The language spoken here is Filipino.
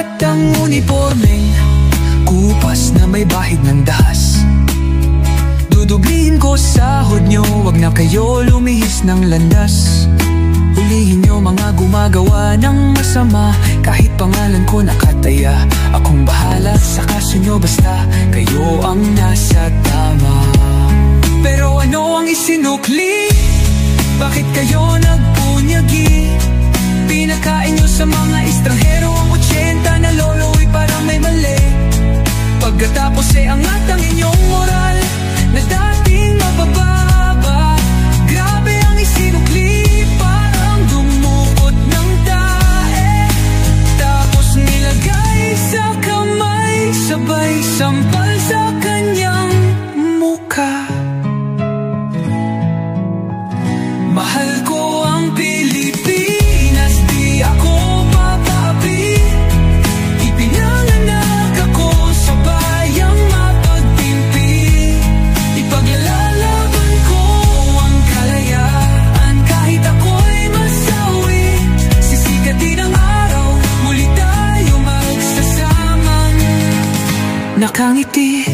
suot ang unipormeng kupas na may bahid ng dahas. Dudublihin ko sahod nyo, wag na kayo lumihis ng landas. Hulihin nyo mga gumagawa ng masama, kahit pangalan ko nakataya. Akong bahala sa kaso nyo, basta kayo ang nasa tama. Pero ano ang isinukli? Bakit kayo nagpunyagi? Pinakain nyo sa mga estranghero ang 80 na lolo'y parang may mali. Pagkatapos angat ang inyong moral na dating mabababa. Grabe ang isinukli, parang dumukot ng tae. Tapos nilagay sa kamay, sabay sampal sa kanyang mukha. Mahal ko ang Pilipinas, di ako papapi. Ipinanganak ako sa bayang mapagtimpi. Ipaglalaban ko ang kalayaan, kahit ako'y masawi. Sisikat din ang araw, muli tayo magsasamang nakangiti.